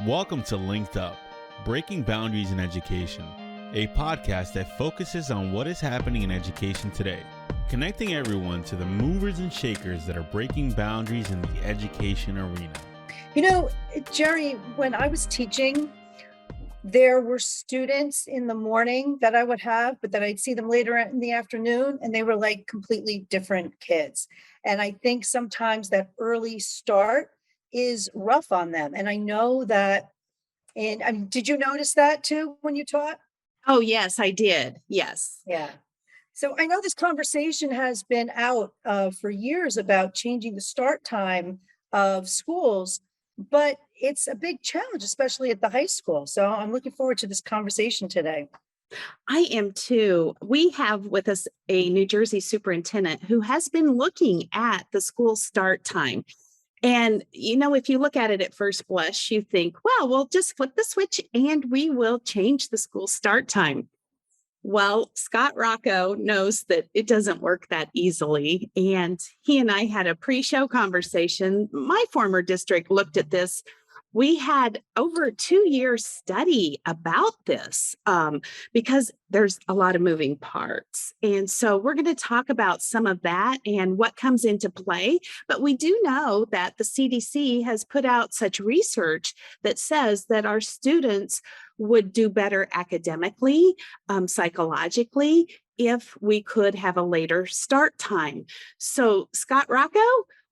Welcome to LinkedUp, Breaking Boundaries in Education, a podcast that focuses on what is happening in education today, connecting everyone to the movers and shakers that are breaking boundaries in the education arena. You know, Jerri, when I was teaching, there were students in the morning that I would have, but then I'd see them later in the afternoon, and they were like completely different kids. And I think sometimes that early start is rough on them. And I know that, and did you notice that too when you taught? Oh, yes, I did. Yes. Yeah. So I know this conversation has been out for years about changing the start time of schools, but it's a big challenge, especially at the high school. So I'm looking forward to this conversation today. I am too. We have with us a New Jersey superintendent who has been looking at the school start time. And, you know, if you look at it at first blush, you think, well, we'll just flip the switch and we will change the school start time. Well, Scott Rocco knows that it doesn't work that easily. And he and I had a pre-show conversation. My former district looked at this. We had over a 2-year study about this because there's a lot of moving parts. And so we're going to talk about some of that and what comes into play. But we do know that the CDC has put out such research that says that our students would do better academically, psychologically, if we could have a later start time. So, Scott Rocco,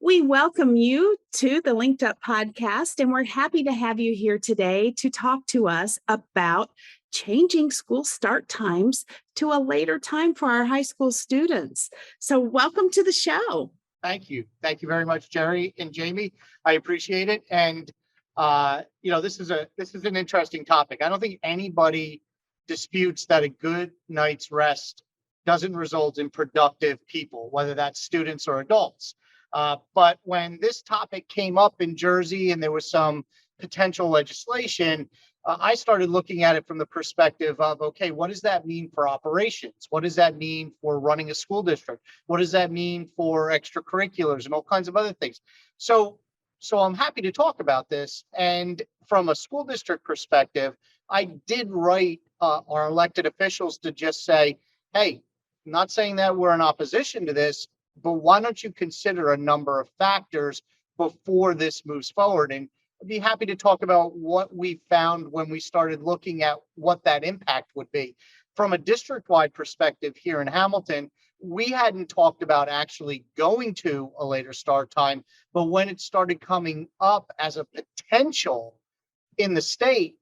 we welcome you to the LinkedUp podcast, and we're happy to have you here today to talk to us about changing school start times to a later time for our high school students. So welcome to the show. Thank you. Thank you very much, Jerri and Jamie. I appreciate it. And, this is an interesting topic. I don't think anybody disputes that a good night's rest doesn't result in productive people, whether that's students or adults. But when this topic came up in Jersey and there was some potential legislation, I started looking at it from the perspective of, okay, what does that mean for operations? What does that mean for running a school district? What does that mean for extracurriculars and all kinds of other things? So I'm happy to talk about this. And from a school district perspective, I did write our elected officials to just say, hey, I'm not saying that we're in opposition to this, but why don't you consider a number of factors before this moves forward? And I'd be happy to talk about what we found when we started looking at what that impact would be. From a district-wide perspective here in Hamilton, we hadn't talked about actually going to a later start time, but when it started coming up as a potential in the state,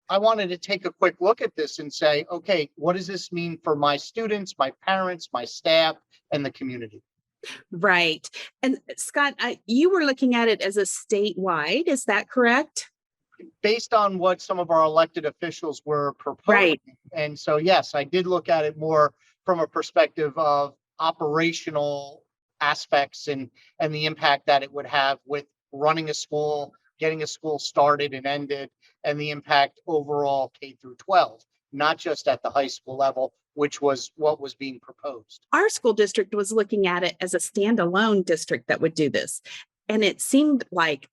I wanted to take a quick look at this and say, okay, what does this mean for my students, my parents, my staff, and the community? Right. And Scott, you were looking at it as a statewide, is that correct? Based on what some of our elected officials were proposing. Right. And so, yes, I did look at it more from a perspective of operational aspects and the impact that it would have with running a school, getting a school started and ended, and the impact overall K through 12, not just at the high school level, which was what was being proposed. Our school district was looking at it as a standalone district that would do this. And it seemed like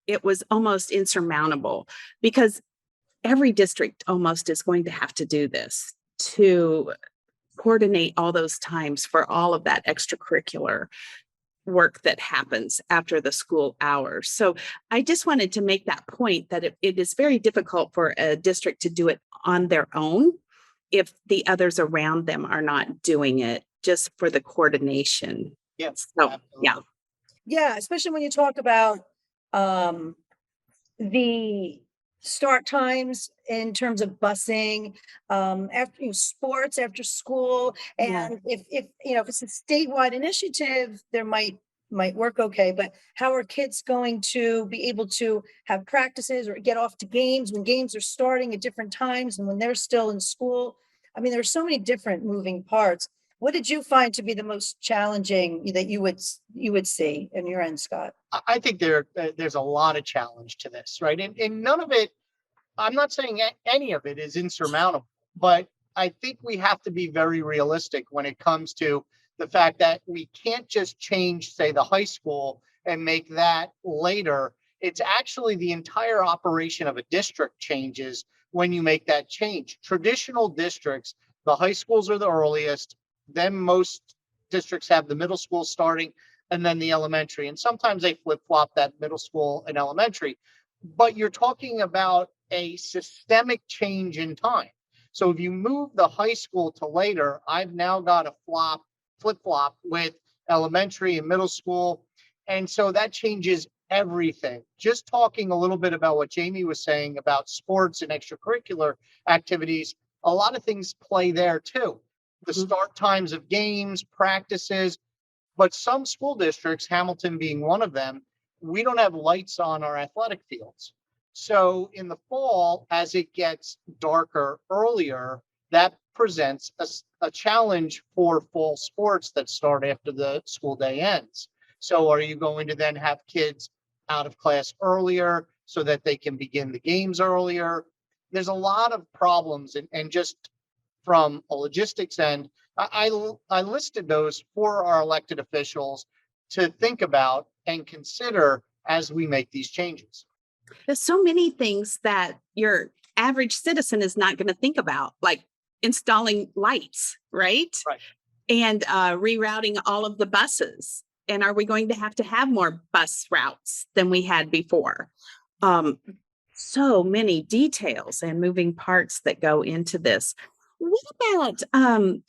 it was almost insurmountable because every district almost is going to have to do this to coordinate all those times for all of that extracurricular work that happens after the school hours. So I just wanted to make that point that it is very difficult for a district to do it on their own if the others around them are not doing it just for the coordination. Yes. So, yeah. Yeah, especially when you talk about the start times in terms of busing, after sports after school, and if it's a statewide initiative, there might work okay. But how are kids going to be able to have practices or get off to games when games are starting at different times and when they're still in school? I mean, there's so many different moving parts. What did you find to be the most challenging that you would see in your end, Scott? I think there's a lot of challenge to this, right? And none of it, I'm not saying any of it is insurmountable, but I think we have to be very realistic when it comes to the fact that we can't just change, say, the high school and make that later It's actually the entire operation of a district changes when you make that change. Traditional districts, the high schools are the earliest, then most districts have the middle school starting, and then the elementary. And sometimes they flip-flop that middle school and elementary. But you're talking about a systemic change in time. So if you move the high school to later, I've now got a flip-flop with elementary and middle school. And so that changes everything. Just talking a little bit about what Jamie was saying about sports and extracurricular activities, a lot of things play there too. The start times of games, practices, but some school districts, Hamilton being one of them, we don't have lights on our athletic fields. So in the fall, as it gets darker earlier, that presents a challenge for fall sports that start after the school day ends. So are you going to then have kids out of class earlier so that they can begin the games earlier? There's a lot of problems, and just from a logistics end, I listed those for our elected officials to think about and consider as we make these changes. There's so many things that your average citizen is not going to think about, like installing lights, right? Right. And rerouting all of the buses. And are we going to have more bus routes than we had before? So many details and moving parts that go into this. What about,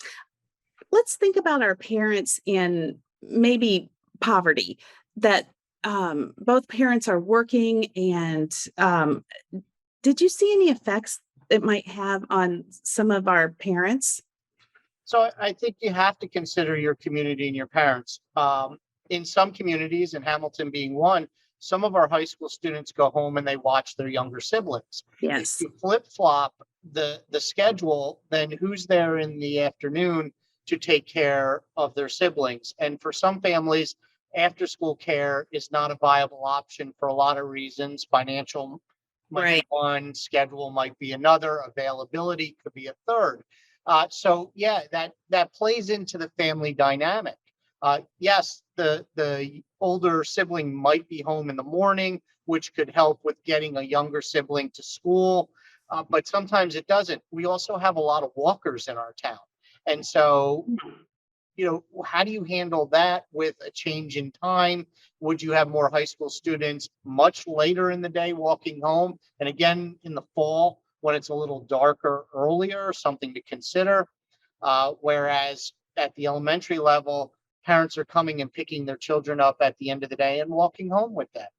let's think about our parents in maybe poverty, that both parents are working, and did you see any effects it might have on some of our parents? So I think you have to consider your community and your parents. In some communities, and Hamilton being one, some of our high school students go home and they watch their younger siblings. Yes. If you flip-flop the schedule, then who's there in the afternoon to take care of their siblings? And for some families, after school care is not a viable option for a lot of reasons. Financial might be one, schedule might be another, availability could be a third. So yeah, that plays into the family dynamic. Yes, the older sibling might be home in the morning, which could help with getting a younger sibling to school, but sometimes it doesn't. We also have a lot of walkers in our town. And so, how do you handle that with a change in time? Would you have more high school students much later in the day walking home? And again, in the fall, when it's a little darker earlier, something to consider. Whereas at the elementary level, parents are coming and picking their children up at the end of the day and walking home with them.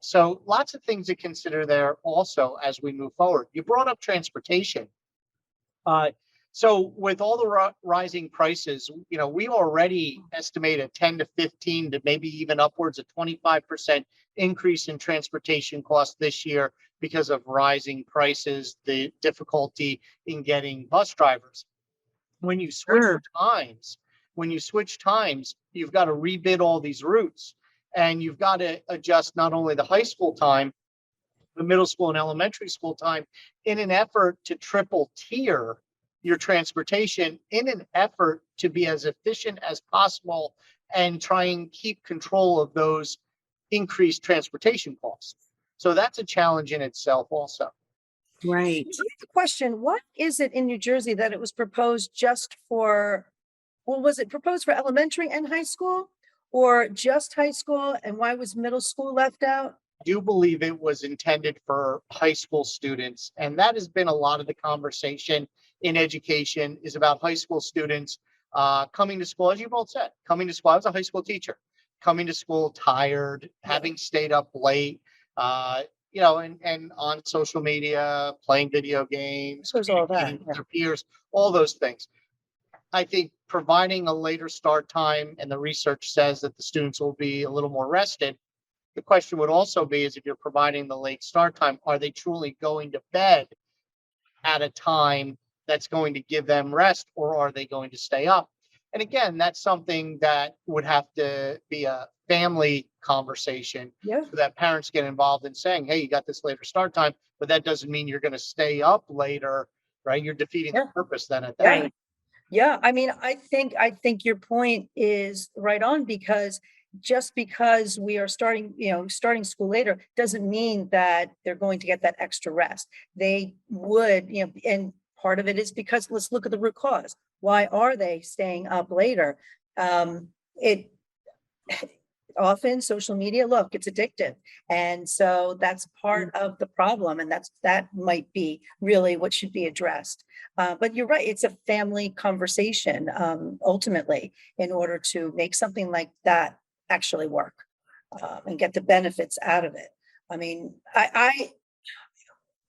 So lots of things to consider there also as we move forward. You brought up transportation. So with all the rising prices, we already estimate a 10 to 15 to maybe even upwards of 25% increase in transportation costs this year because of rising prices, the difficulty in getting bus drivers. When you switch times, you've got to rebid all these routes, and you've got to adjust not only the high school time, the middle school and elementary school time in an effort to triple tier your transportation in an effort to be as efficient as possible and try and keep control of those increased transportation costs. So that's a challenge in itself also. Right. Question, what is it in New Jersey that it was proposed just for, well, was it proposed for elementary and high school, or just high school? And why was middle school left out? I do believe it was intended for high school students. And that has been a lot of the conversation in education, is about high school students coming to school, as you both said, coming to school. I was a high school teacher, coming to school tired, having stayed up late, and on social media, playing video games, All that, with their peers, all those things. I think providing a later start time, and the research says that the students will be a little more rested. The question would also be, is if you're providing the late start time, are they truly going to bed at a time that's going to give them rest, or are they going to stay up? And again, that's something that would have to be a family conversation, so that parents get involved in saying, hey, you got this later start time, but that doesn't mean you're going to stay up later, right? You're defeating the purpose then at that point. Yeah, I mean, I think your point is right on, because just because we are starting school later doesn't mean that they're going to get that extra rest. They would, and part of it is because let's look at the root cause. Why are they staying up later? It often social media, look, it's addictive. And so that's part of the problem. And that might be really what should be addressed. But you're right. It's a family conversation, ultimately, in order to make something like that actually work, and get the benefits out of it. I mean,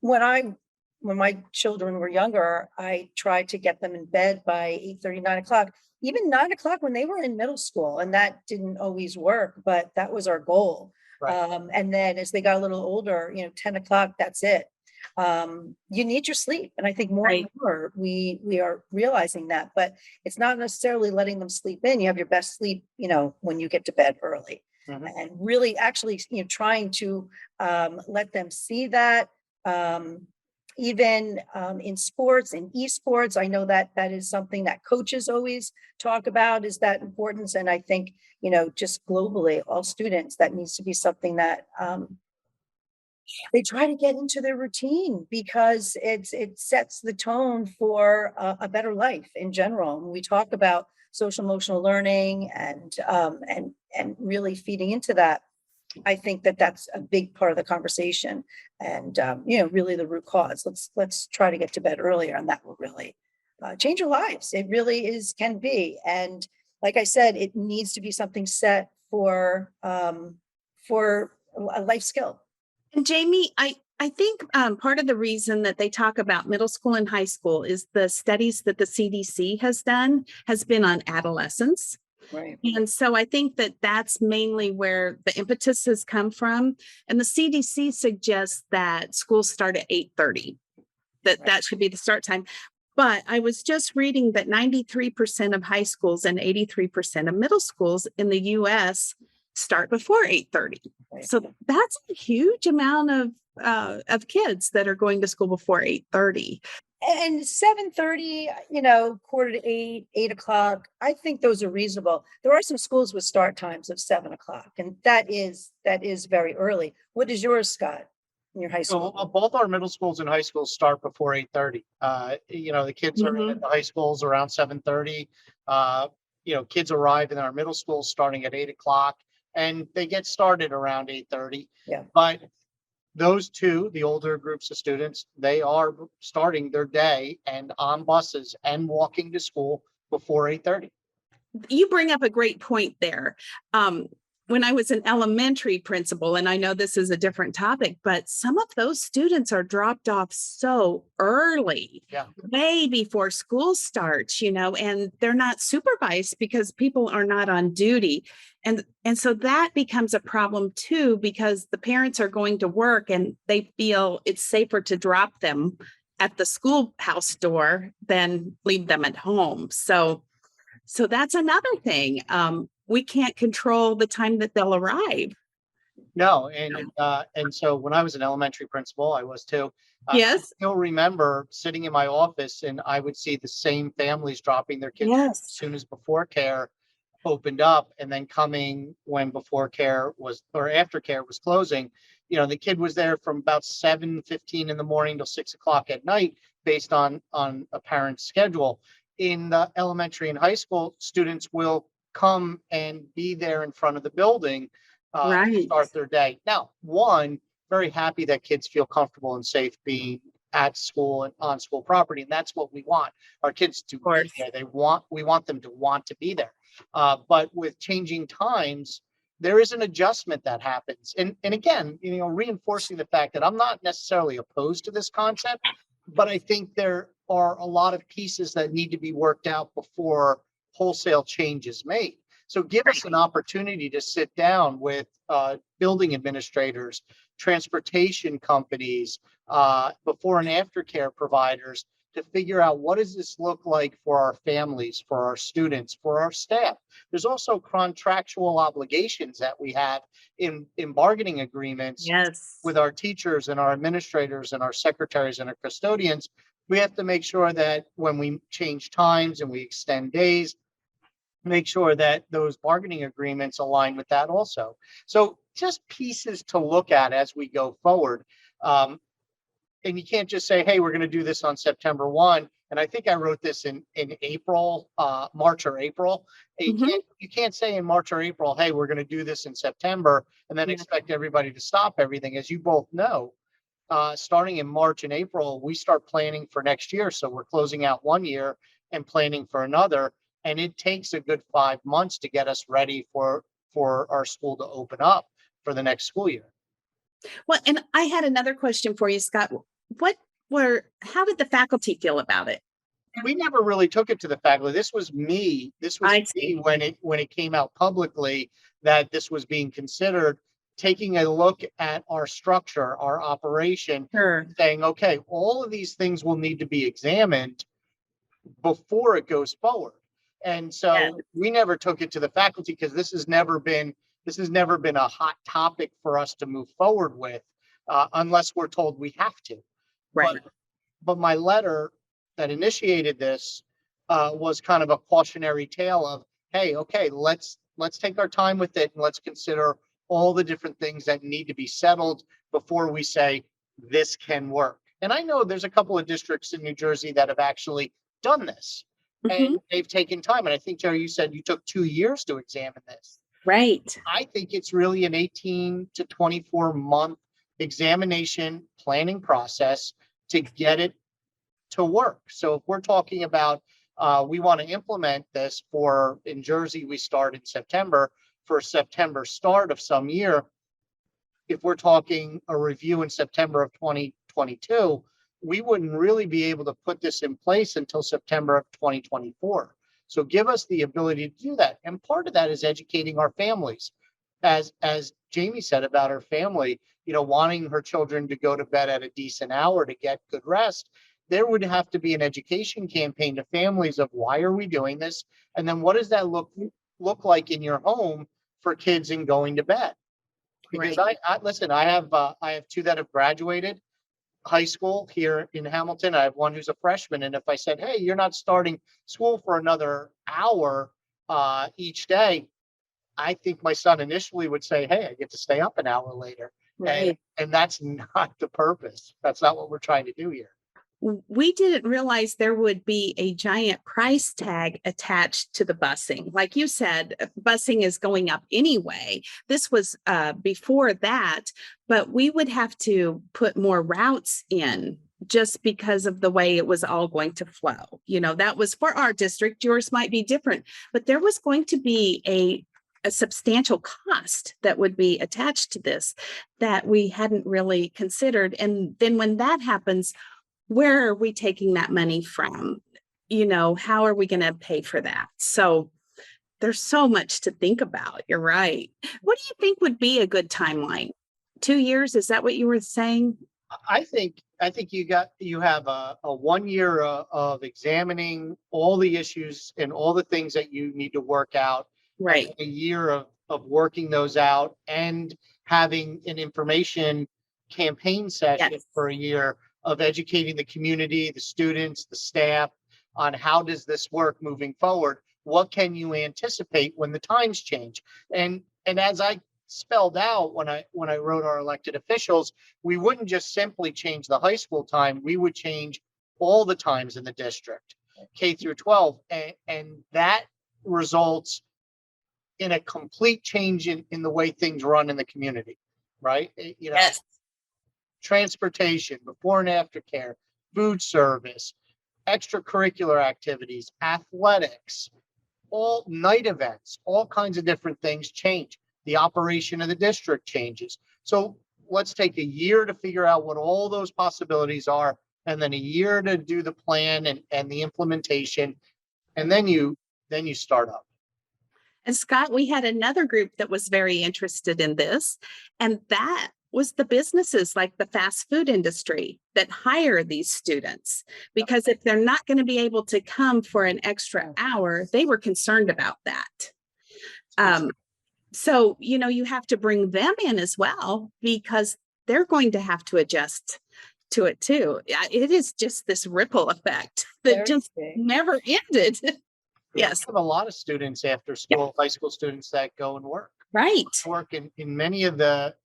when my children were younger, I tried to get them in bed by 8:30, 9 o'clock, even 9 o'clock when they were in middle school. And that didn't always work, but that was our goal. Right. And then as they got a little older, 10 o'clock, that's it. You need your sleep. And I think more and more we are realizing that, but it's not necessarily letting them sleep in. You have your best sleep, when you get to bed early. And really actually, trying to let them see that. Even in sports and esports, I know that is something that coaches always talk about, is that importance. And I think, just globally, all students, that needs to be something that they try to get into their routine, because it sets the tone for a better life in general. When we talk about social emotional learning and really feeding into that, I think that that's a big part of the conversation, and really the root cause. Let's try to get to bed earlier, and that will really change our lives. It really can be. And like I said, it needs to be something set for a life skill. And Jamie, I think part of the reason that they talk about middle school and high school is the studies that the CDC has done has been on adolescence. Right. And so I think that that's mainly where the impetus has come from. And the CDC suggests that schools start at 8:30, that should be the start time. But I was just reading that 93% of high schools and 83% of middle schools in the US start before 8:30. Right. So that's a huge amount of kids that are going to school before 8:30. And 7:30, quarter to 8, 8 o'clock, I think those are reasonable. There are some schools with start times of 7 o'clock, and that is very early. What is yours, Scott, in your high school? So both our middle schools and high schools start before 8:30. The kids are in the high schools around 7:30. Kids arrive in our middle schools starting at 8 o'clock, and they get started around 8:30. Yeah. But those two, the older groups of students, they are starting their day and on buses and walking to school before 8:30. You bring up a great point there. When I was an elementary principal, and I know this is a different topic, but some of those students are dropped off so early, way before school starts, and they're not supervised because people are not on duty. And so that becomes a problem too, because the parents are going to work and they feel it's safer to drop them at the schoolhouse door than leave them at home. So that's another thing. We can't control the time that they'll arrive. No, and so when I was an elementary principal, I was too. Yes. I still remember sitting in my office, and I would see the same families dropping their kids Yes. as soon as before care opened up, and then coming when before care was or after care was closing. The kid was there from about 7:15 in the morning till 6 o'clock at night, based on a parent's schedule. In the elementary and high school, students will come and be there in front of the building to start their day. Now, very happy that kids feel comfortable and safe being at school and on school property, and that's what we want our kids to be there. We want them to want to be there. But with changing times, there is an adjustment that happens. And again, reinforcing the fact that I'm not necessarily opposed to this concept, but I think there are a lot of pieces that need to be worked out before wholesale change is made. So give us an opportunity to sit down with building administrators, transportation companies, before and after care providers, to figure out what does this look like for our families, for our students, for our staff. There's also contractual obligations that we have in bargaining agreements with our teachers and our administrators and our secretaries and our custodians. We have to make sure that when we change times and we extend days, make sure that those bargaining agreements align with that also. So just pieces to look at as we go forward. And you can't just say, hey, we're going to do this on September 1. And I think I wrote this in April, March or April. You can't say in March or April, hey, we're going to do this in September and then expect everybody to stop everything. As you both know, starting in March and April, we start planning for next year. So we're closing out one year and planning for another. And it takes a good 5 months to get us ready for our school to open up for the next school year. Well, and I had another question for you, Scott. How did the faculty feel about it? We never really took it to the faculty. This was me when it came out publicly that this was being considered, taking a look at our structure, our operation, saying, okay, all of these things will need to be examined before it goes forward. And so we never took it to the faculty because this has never been a hot topic for us to move forward with, unless we're told we have to. Right. But my letter that initiated this was kind of a cautionary tale of, hey, okay, let's take our time with it and let's consider all the different things that need to be settled before we say this can work. And I know there's a couple of districts in New Jersey that have actually done this, and they've taken time. And I think, Jerri, you said you took 2 years to examine this. Right. I think it's really an 18 to 24 month examination planning process to get it to work. So if we're talking about we want to implement this in Jersey, we start in September for September start of some year. If we're talking a review in September of 2022, we wouldn't really be able to put this in place until September of 2024. So give us the ability to do that. And part of that is educating our families. As Jamie said about her family, wanting her children to go to bed at a decent hour to get good rest, there would have to be an education campaign to families of why are we doing this? And then what does that look like in your home for kids in going to bed? Because I have two that have graduated high school here in Hamilton. I have one who's a freshman. And if I said, hey, you're not starting school for another hour each day, I think my son initially would say, hey, I get to stay up an hour later. Right. And that's not the purpose. That's not what we're trying to do here. We didn't realize there would be a giant price tag attached to the busing. Like you said, busing is going up anyway. This was before that, but we would have to put more routes in just because of the way it was all going to flow. That was for our district. Yours might be different, but there was going to be a substantial cost that would be attached to this that we hadn't really considered. And then when that happens, where are we taking that money from? How are we going to pay for that? So there's so much to think about. You're right. What do you think would be a good timeline? 2 years? Is that what you were saying? I think you have a 1 year of examining all the issues and all the things that you need to work out. Right. A year of working those out and having an information campaign session for a year of educating the community, the students, the staff on how does this work moving forward? What can you anticipate when the times change? And as I spelled out when I wrote our elected officials, we wouldn't just simply change the high school time. We would change all the times in the district, K through 12. And that results in a complete change in the way things run in the community, right? Yes. Transportation, before and after care, food service, extracurricular activities, athletics, all night events, all kinds of different things change. The operation of the district changes. So let's take a year to figure out what all those possibilities are, and then a year to do the plan and the implementation, and then you start up. And Scott, we had another group that was very interested in this, and that was the businesses like the fast food industry that hire these students, because if they're not going to be able to come for an extra hour, they were concerned about that. So, you have to bring them in as well, because they're going to have to adjust to it too. It is just this ripple effect that never ended. Yes. We have a lot of students after school, high school students that go and work. Right. Work in many of the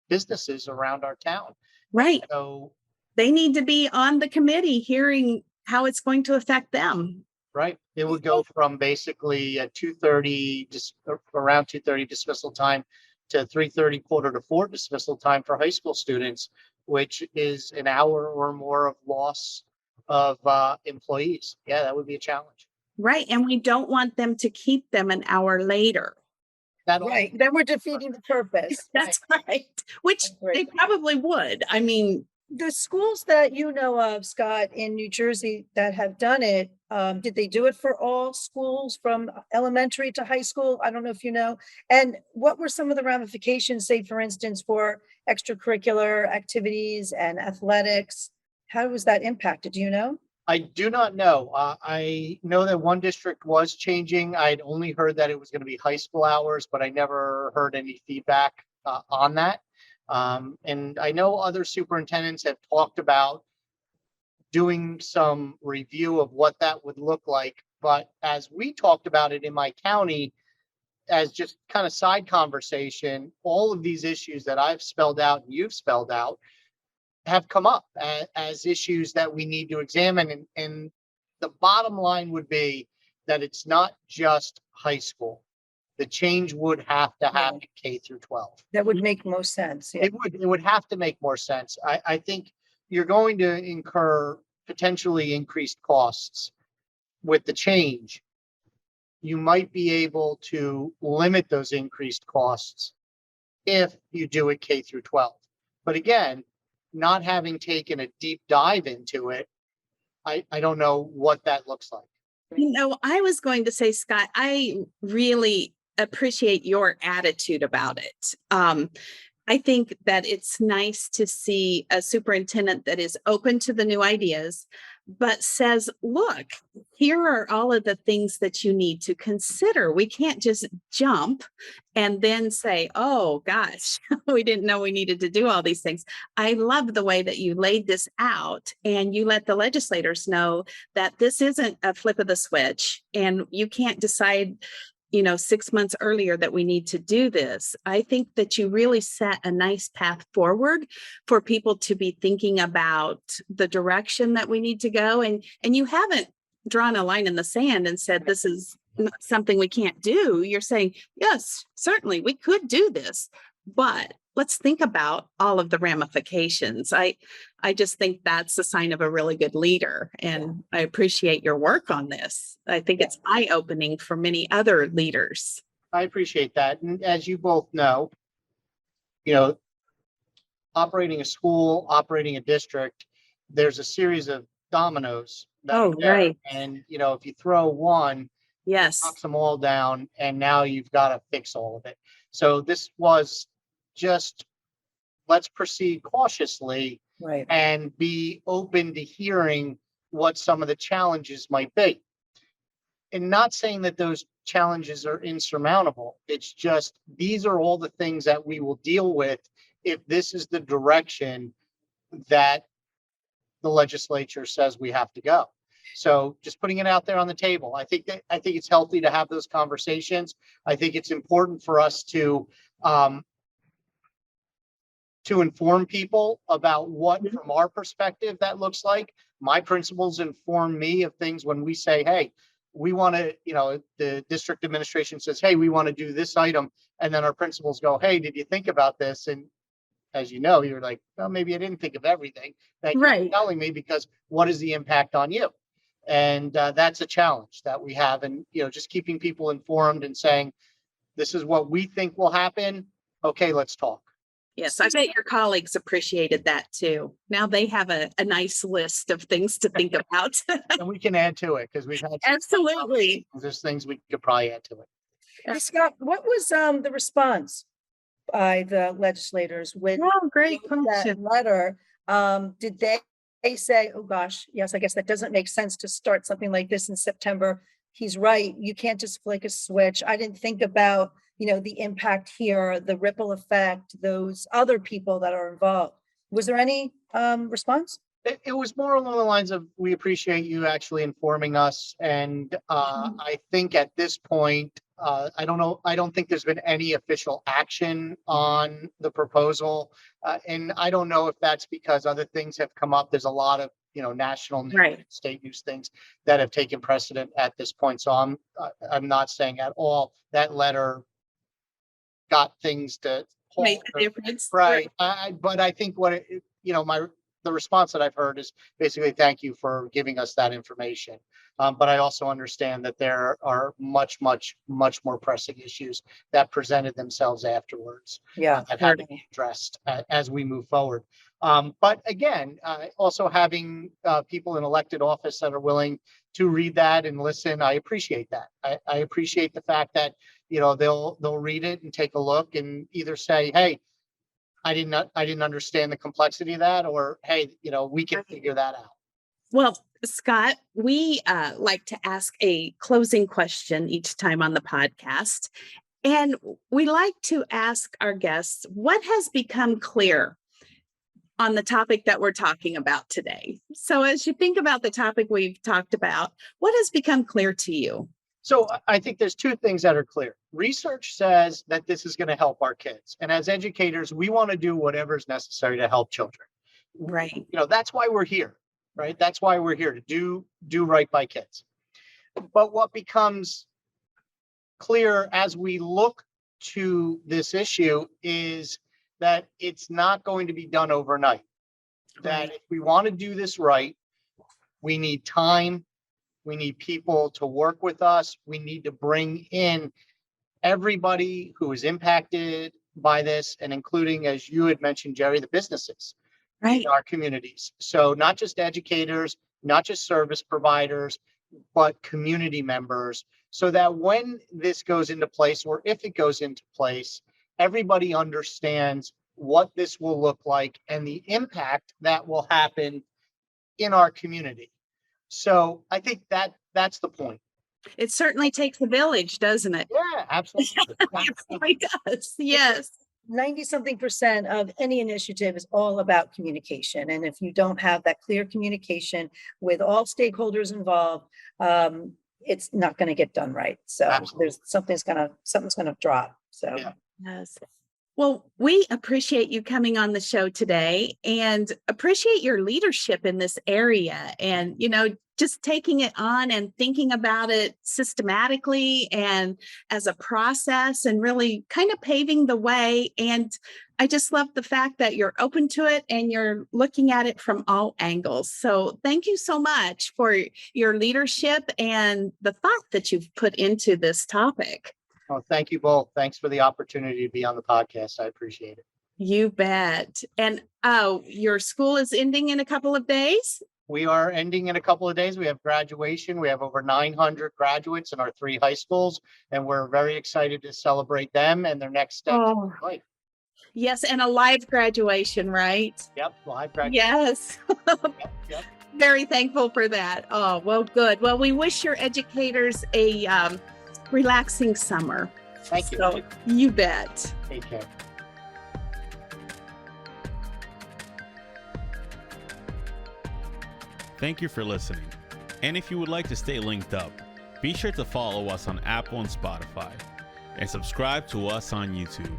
businesses around our town. Right. So they need to be on the committee hearing how it's going to affect them. Right. It would go from basically a 2:30, just around 2:30 dismissal time to 3:30, 3:45 dismissal time for high school students, which is an hour or more of loss of employees. Yeah, that would be a challenge. Right. And we don't want them to keep them an hour later. Right. Then we're defeating the purpose. That's right. Which they probably would. I mean, the schools that you know of, Scott, in New Jersey that have done it, did they do it for all schools from elementary to high school? I don't know if you know. And what were some of the ramifications, say, for instance, for extracurricular activities and athletics? How was that impacted? Do you know? I do not know. I know that one district was changing. I'd only heard that it was going to be high school hours, but I never heard any feedback on that. And I know other superintendents have talked about doing some review of what that would look like. But as we talked about it in my county, as just kind of side conversation, all of these issues that I've spelled out and you've spelled out have come up as issues that we need to examine. And the bottom line would be that it's not just high school. The change would have to happen K through 12. That would make most sense. Yeah. It would have to make more sense. I think you're going to incur potentially increased costs with the change. You might be able to limit those increased costs if you do it K through 12. But again, not having taken a deep dive into it, I don't know what that looks like. You know, I was going to say, Scott, I really appreciate your attitude about it. I think that it's nice to see a superintendent that is open to the new ideas, but says, look, here are all of the things that you need to consider. We can't just jump and then say, oh gosh, we didn't know we needed to do all these things. I love the way that you laid this out and you let the legislators know that this isn't a flip of the switch and you can't decide 6 months earlier that we need to do this. I think that you really set a nice path forward for people to be thinking about the direction that we need to go. And you haven't drawn a line in the sand and said, this is something we can't do. You're saying, yes, certainly we could do this, but let's think about all of the ramifications. I just think that's a sign of a really good leader. And I appreciate your work on this. I think it's eye-opening for many other leaders. I appreciate that. And as you both know, operating a school, operating a district, there's a series of dominoes. Right. And, if you throw one, yes, knocks them all down, and now you've got to fix all of it. So this was just, let's proceed cautiously and be open to hearing what some of the challenges might be. And not saying that those challenges are insurmountable. It's just, these are all the things that we will deal with if this is the direction that the legislature says we have to go. So just putting it out there on the table. I think it's healthy to have those conversations. I think it's important for us to inform people about what, from our perspective, that looks like. My principals inform me of things when we say, hey, we want to, the district administration says, hey, we want to do this item. And then our principals go, hey, did you think about this? And as you know, you're like, well, maybe I didn't think of everything that you're telling me, because what is the impact on you? And that's a challenge that we have. And, just keeping people informed and saying, this is what we think will happen. Okay, let's talk. Yes, I bet your colleagues appreciated that too. Now they have a nice list of things to think about. And we can add to it because we've had absolutely. There's things we could probably add to it. Hey, Scott, what was the response by the legislators with great that letter? Did they say, oh gosh, yes, I guess that doesn't make sense to start something like this in September. He's right. You can't just flick a switch. I didn't think about the impact here, the ripple effect, those other people that are involved. Was there any response? It was more along the lines of, we appreciate you actually informing us. And I think at this point, I don't know, I don't think there's been any official action on the proposal. And I don't know if that's because other things have come up. There's a lot of, national news, Right. state news things that have taken precedent at this point. So I'm not saying at all that letter got things to Make halt the difference. right. But I think the response that I've heard is basically, thank you for giving us that information. But I also understand that there are much more pressing issues that presented themselves afterwards Yeah. that have to be addressed as we move forward. But again, also having people in elected office that are willing to read that and listen, I appreciate that. I appreciate the fact that, they'll read it and take a look and either say, hey, I didn't understand the complexity of that, or, hey, we can figure that out. Well, Scott, we like to ask a closing question each time on the podcast. And we like to ask our guests, what has become clear on the topic that we're talking about today? So as you think about the topic we've talked about, what has become clear to you? So I think there's two things that are clear. Research says that this is going to help our kids. And as educators, we want to do whatever is necessary to help children. Right. That's why we're here, right? That's why we're here, to do right by kids. But what becomes clear as we look to this issue is that it's not going to be done overnight. That if we want to do this right, we need time. We need people to work with us. We need to bring in everybody who is impacted by this, and including, as you had mentioned, Jerri, the businesses in our communities. So not just educators, not just service providers, but community members, so that when this goes into place, or if it goes into place, everybody understands what this will look like and the impact that will happen in our community. So I think that's the point. It certainly takes a village, doesn't it? Yeah, absolutely. It really does. Yes. 90-something% of any initiative is all about communication. And if you don't have that clear communication with all stakeholders involved, it's not going to get done right. So Absolutely. something's going to drop. So Yeah. Yes. Well, we appreciate you coming on the show today and appreciate your leadership in this area and, just taking it on and thinking about it systematically and as a process and really kind of paving the way. And I just love the fact that you're open to it and you're looking at it from all angles. So thank you so much for your leadership and the thought that you've put into this topic. Oh, thank you both. Thanks for the opportunity to be on the podcast. I appreciate it. You bet. And your school is ending in a couple of days? We are ending in a couple of days. We have graduation. We have over 900 graduates in our 3 high schools, and we're very excited to celebrate them and their next steps. Oh, Right. yes, and a live graduation, right? Yep. Live graduation. Yes. Yep. Very thankful for that. Oh, well, good. Well, we wish your educators a relaxing summer. Thank you. So, you bet. Take care. Thank you for listening. And if you would like to stay linked up, be sure to follow us on Apple and Spotify and subscribe to us on YouTube.